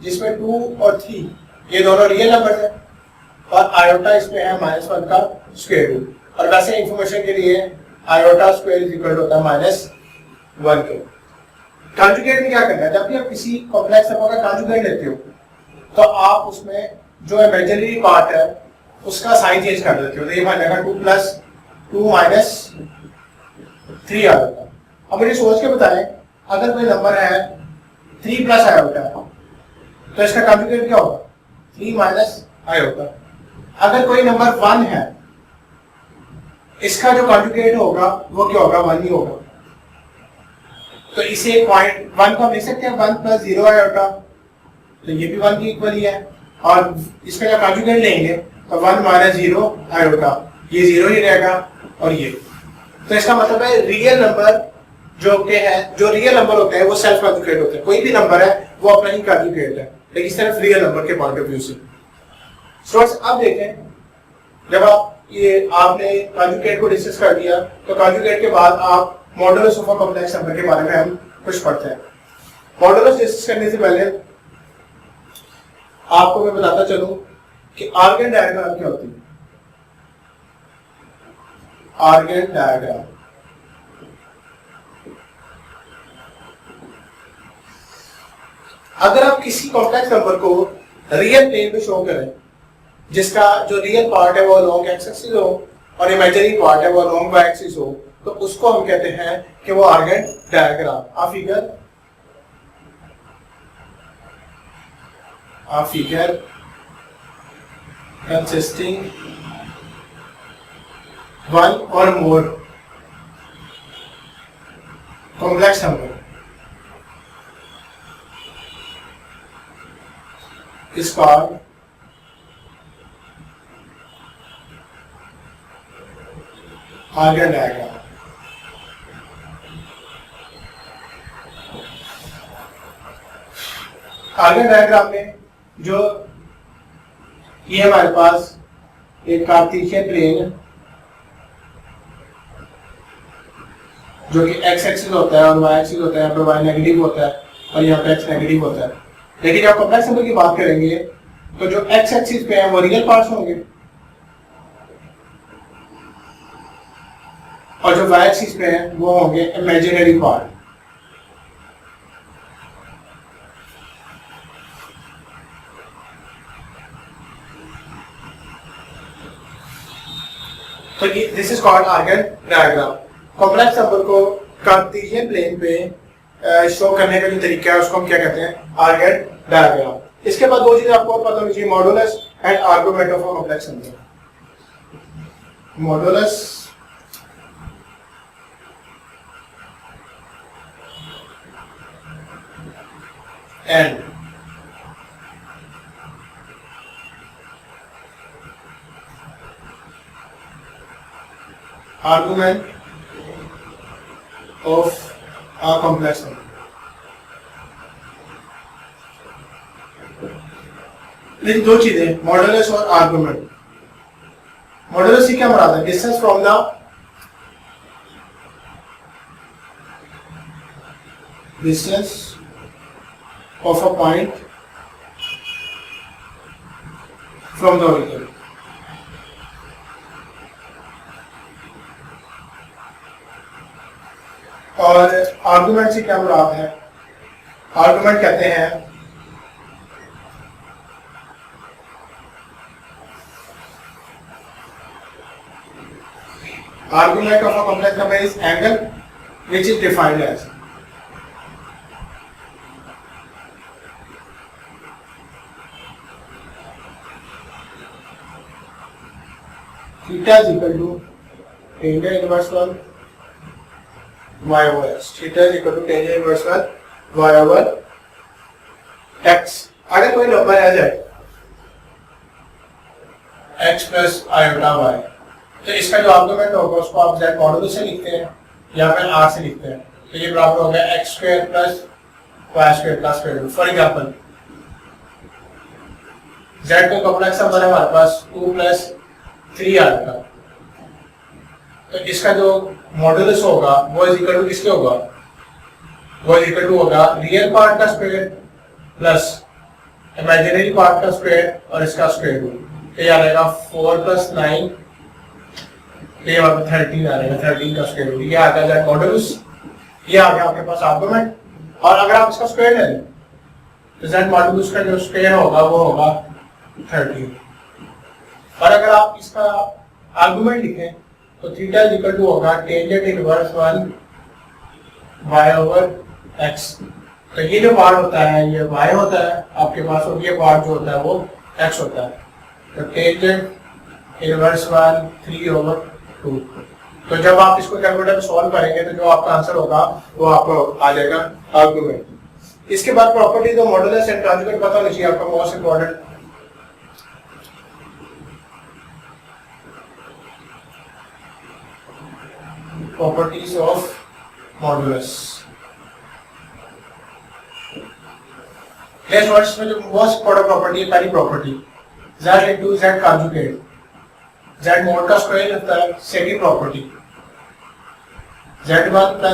जिसमें 2 और 3 ये दोनों रियल नंबर है और आयोटा इसमें है -1 का स्क्वायर रूट। और वैसे इंफॉर्मेशन के लिए iota square is equal to होता है -1 के। कॉन्जुगेट में क्या करना है, जब भी आप किसी कॉम्प्लेक्स नंबर का कॉन्जुगेट लेते हो तो आप उसमें जो इमेजिनरी पार्ट है उसका साइन चेंज कर देते हो। तो ये बन जाएगा 2 + 2 - 3 आयोटा। अब मुझे सोच के बताएं, अगर कोई नंबर है 3 + आयोटा तो इसका कॉन्जुगेट क्या होगा, 3 - आयोटा। अगर कोई नंबर 1 है इसका जो कॉन्जुगेट होगा वो क्या होगा, 1 ही होगा। तो इसे पॉइंट 1 को हम लिख सकते हैं 1 + 0 आयोटा, तो ये भी 1 के इक्वल ही है। और इसका जो कॉन्जुगेट लेंगे तो 1 - 0 आयोटा, ये 0 ही रहेगा और ये। तो इसका मतलब है रियल नंबर जो के हैं, जो रियल नंबर होते हैं वो सेल्फ कॉन्जुगेट होते हैं। कोई भी नंबर है वो अपना ही कॉन्जुगेट है, लेकिन सिर्फ रियल नंबर के पॉइंट ऑफ व्यू से। स्टूडेंट्स अब देखें, जब आपने कॉन्जुगेट को डिस्कस कर दिया तो कॉन्जुगेट के बाद आप modulus of a complex number के बारे में हम कुछ पढ़ते हैं। मॉडुलस डिस्कस करने से पहले आपको मैं बताता चलूं कि आर्गन डायग्राम क्या होती है। आर्गन डायग्राम अगर आप किसी कॉम्प्लेक्स नंबर को रियल प्लेन पे शो करें, जिसका जो रियल पार्ट है वो लॉन्ग एक्स एक्सिस हो और इमेजिनरी पार्ट है वो लॉन्ग वाई एक्सिस हो, तो उसको हम कहते हैं कि वो Argand diagram. a figure consisting one or more complex number is called Argand diagram. Argand diagram में जो ये हमारे पास एक कार्टेशियन प्लेन जो कि एक्स एक्सिस होता है और वाई एक्सिस होता है, यहाँ पे वाई नेगेटिव होता है और यहाँ पे एक्स नेगेटिव होता है। लेकिन जब कॉम्प्लेक्स नंबर की बात करेंगे तो जो एक्स एक्सिस पे है वो रियल पार्ट्स होंगे और जो वाई एक्सिस पे है वो होंगे इमेजिनरी पार्ट। तो this is called Argand diagram. Complex number को कार्टेशियन प्लेन पे शो करने का जो तरीका है उसको हम क्या कहते हैं, आर्गन डायग्राम। इसके बाद दो चीजें आपको पता होनी चाहिए, modulus and argument of a complex number. Modulus and argument of a complex number। लेकिन दो चीजें, मॉडुलस और आर्गुमेंट। मॉडुलस से क्या मुराद है, distance from the distance of a point from the origin. और आर्गुमेंट से क्या मुराद है, आर्गुमेंट कहते हैं argument of a complex number is angle which is defined as theta is equal to tan inverse 1 y over x। theta is equal to tan inverse 1 y over x। अगर कोई number है z x plus iota y, तो इसका जो argument होगा उसको आप z modulus से लिखते हैं या फिर r से लिखते हैं, तो ये बराबर हो गया x square plus y square plus square root. For example z को कॉम्प्लेक्स नंबर है हमारे पास 2 + 3 आएगा, तो इसका जो मॉडुलस होगा वो इज इक्वल टू किसके होगा, वो इज इक्वल टू होगा रियल पार्ट का स्क्वायर प्लस इमेजिनरी पार्ट का स्क्वायर और इसका स्क्वायर रूट, ये आ जाएगा 4 + 9, ये वहां पे 13 आ जाएगा, 13 का स्क्वायर रूट, ये आ गया जेड मॉडुलस, ये आ गया आपके पास आर्गुमेंट। और अगर आप इसका स्क्वायर ले लें तो जेड मॉडुलस का जो स्क्वायर होगा वो होगा 13। और अगर आप इसका आर्गुमेंट लिखें तो थीटा इज इक्वल टू होगा टेंजेंट इनवर्स 1 y/x। तो ये जो पार्ट होता है ये y होता है आपके पास, और ये पार्ट जो होता है वो x होता है। तो टेंजेंट इनवर्स 1 3/2। तो जब आप इसको कैलकुलेटर में सॉल्व करेंगे तो जो आपका आंसर होगा वो आपको आ जाएगा आर्गुमेंट। इसके बाद प्रॉपर्टी तो मॉडुलस एंड कॉन्जुगेट पता होना चाहिए आपका, most important. Properties of modulus. Next words में जो मोस्ट इंपॉर्टेंट प्रॉपर्टी है, पहली property z into z conjugate, z mode का स्क्वायर होता है। सेकंड प्रॉपर्टी z1 +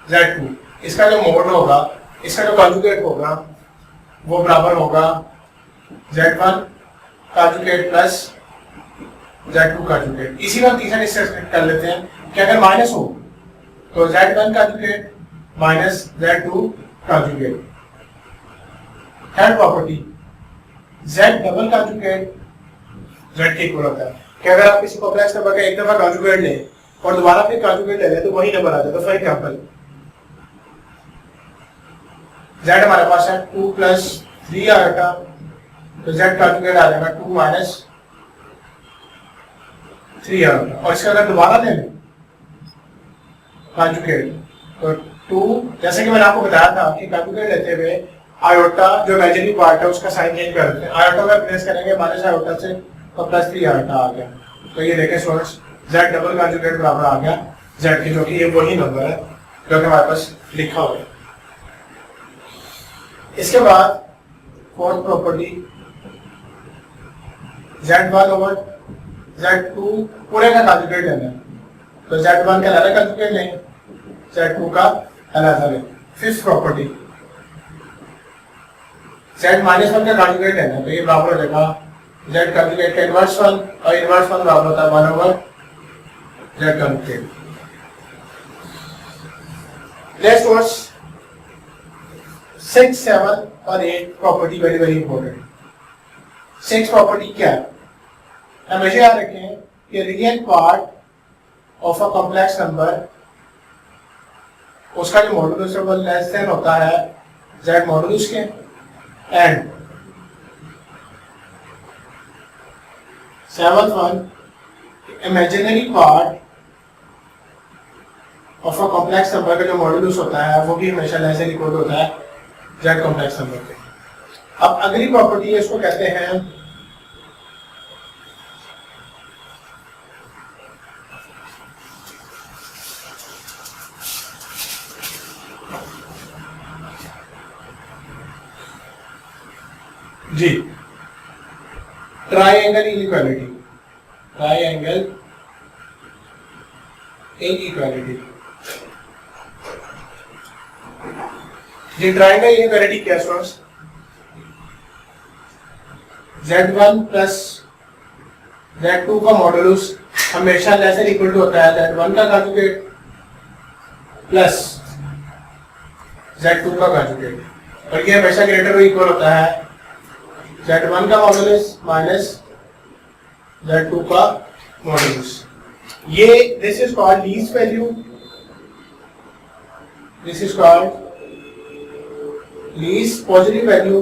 z2, इसका जो मोड होगा, इसका जो कॉन्जुगेट होगा वो बराबर होगा z1 कॉन्जुगेट + z2 कॉन्जुगेट। इसी का तीसरा डिस्कस कर लेते हैं कि अगर माइनस हो तो z1 conjugate minus z2 conjugate. Third property z double conjugate z के इक्वल होता है कि अगर आप किसी कॉम्प्लेक्स नंबर का एक दफा कॉन्जुगेट लें और दोबारा फिर कॉन्जुगेट ले लें तो वही नंबर आ जाता है। फॉर एग्जांपल z हमारे पास है 2 + 3 आएगा, तो z कॉन्जुगेट आ जाएगा 2 - 3 आएगा। और इसका अगर दोबारा ले लें कॉन्जुगेट तो 2, जैसे कि मैंने आपको बताया था कि कॉन्जुगेट लेते हुए आयोटा जो इमेजिनरी पार्ट है उसका साइन चेंज कर देते हैं। आयोटा में प्लेस करेंगे माइनस आयोटा से तो +3 आयोटा आ गया। तो ये देखें स्टूडेंट्स, z डबल कॉन्जुगेट बराबर आ गया z के, जो कि ये वही नंबर है जो कि हमारे पास लिखा हुआ है। इसके बाद फोर्थ प्रॉपर्टी z1 / z2 पूरे का कॉन्जुगेट लेना है, तो z1 का अलग कॉन्जुगेट लें, z2 का अलग लें। फिफ्थ प्रॉपर्टी z -1 का कॉन्जुगेट लेना है, तो ये बराबर हो जाएगा z कॉन्जुगेट का इनवर्स 1, और इनवर्स 1 बराबर होता है 1/z कॉन्जुगेट। नेक्स्ट वर्ड्स 6, 7 और 8 property very very important. 6 property क्या है? हमेशा याद रखें कि real part of a complex number उसका जो मॉडुलस है वो लेस देन होता है z मॉडुलस के, and 7th one imaginary part of a complex number का जो मॉडुलस होता है वो भी हमेशा लेस देन इक्वल होता है z कॉम्प्लेक्स नंबर के। अब अगली प्रॉपर्टी है, इसको कहते हैं जी ट्राइएंगल इनइक्वालिटी। ट्राइएंगल इनइक्वालिटी, जी ट्राइएंगल इनइक्वालिटी क्या है? z1 + z2 का मॉडुलस हमेशा लेस देन इक्वल टू होता है z1 का कॉन्जुगेट प्लस z2 का कॉन्जुगेट, और ये हमेशा ग्रेटर इक्वल होता है z1 का मॉडुलस माइनस z2 का मॉडुलस। ये this is called least value, this is called least positive value,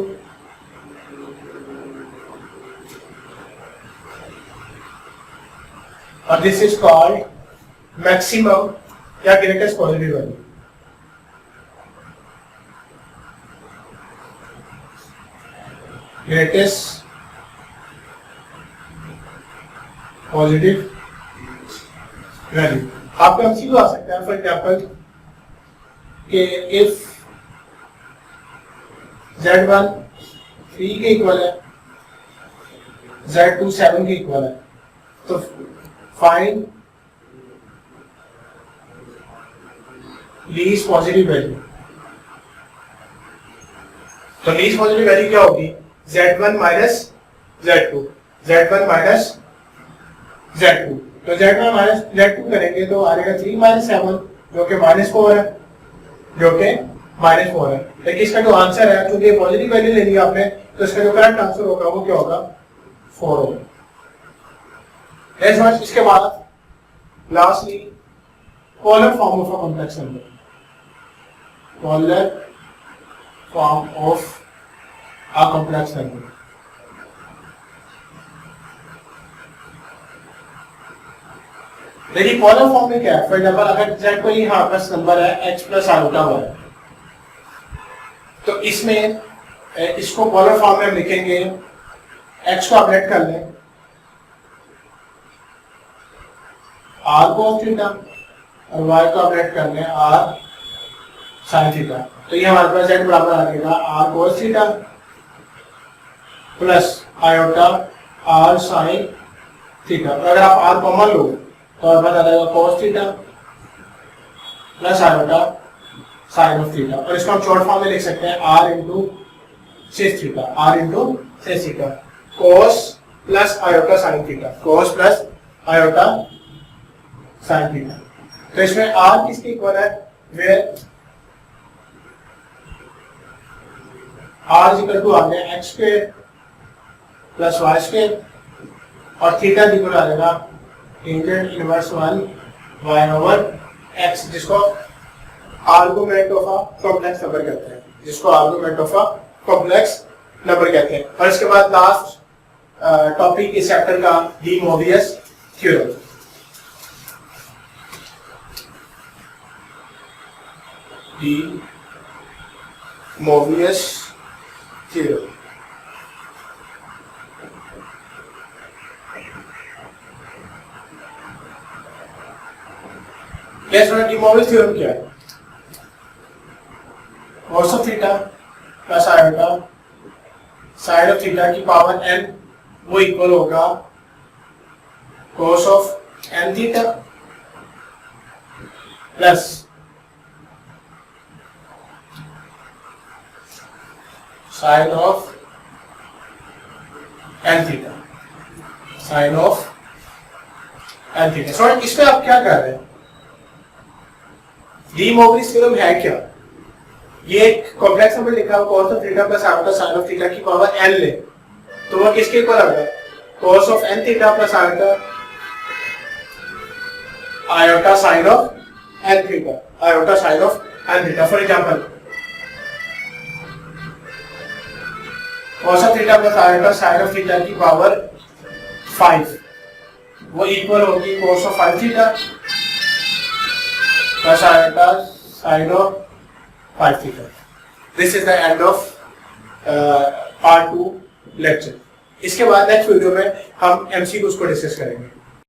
और दिस इज कॉल्ड मैक्सिमम या greatest positive value. Greatest positive value. आपका एमसीक्यू आ सकता है फॉर एग्जांपल कि इफ z1 3 के इक्वल है, z2 7 के इक्वल है, तो फाइंड लीस्ट पॉजिटिव वैल्यू। तो लीस्ट पॉजिटिव वैल्यू क्या होगी, z1 minus z2, z1 minus z2, तो z1 माइनस z2 करेंगे तो आ जाएगा 3 माइनस 7 जो कि -4 है, जो कि -4 है। लेकिन इसका जो आंसर है, चूंकि पॉजिटिव वैल्यू लेनी है आपने, तो इसका जो करेक्ट आंसर होगा वो क्या होगा, 4 होगा। इसके बाद lastly polar form of a complex number, polar form of a complex number. देखिए पोलर फॉर्म में क्या है, फॉर एग्जांपल अगर z कोई यहाँ प्लस नंबर है x प्लस आयोटा y, तो इसमें इसको पोलर फॉर्म में हम लिखेंगे, x को अपडेट कर लें r cos थीटा और y को अपडेट कर लें r sin थीटा, तो ये हमारे पास z बराबर आ जाएगा r cos theta plus iota r sin theta. अगर आप r कॉमन लो तो हमारे पास आ जाएगा cos theta plus iota sine of theta, और इसको हम शॉर्ट फॉर्म में लिख सकते हैं r into sec theta, r into sec theta, cos plus iota sine theta, cos plus iota sine theta. तो इसमें r किसके इक्वल है, वेयर r इक्वल टू आ गया x square plus y square, और थीटा इक्वल आ जाएगा tangent inverse 1 y over x, जिसको argument of a complex number कहते हैं, जिसको argument of a complex number कहते हैं। और इसके बाद लास्ट टॉपिक इस चैप्टर का De Moivre's theorem. De Moivre's theorem De Moivre's theorem क्या है, cos of theta plus iota sine of theta की पावर n वो इक्वल होगा cos of n theta plus sine of n theta, sine of n theta. So इसमें आप क्या कर रहे हैं, डी मोवियस थ्योरम है क्या, ये एक कॉम्प्लेक्स नंबर लिखा हुआ cos of theta plus iota sine of theta की पावर n ले, तो वो किसके इक्वल आ गया, cos of n theta plus iota sine of n theta, iota sine of n theta. For example cos of theta plus iota sine of theta की power 5 वो equal होगी cos of 5 theta plus iota sine of 5 theta. This is the end of part 2 lecture. इसके बाद next video में हम MCQs को discuss करेंगे।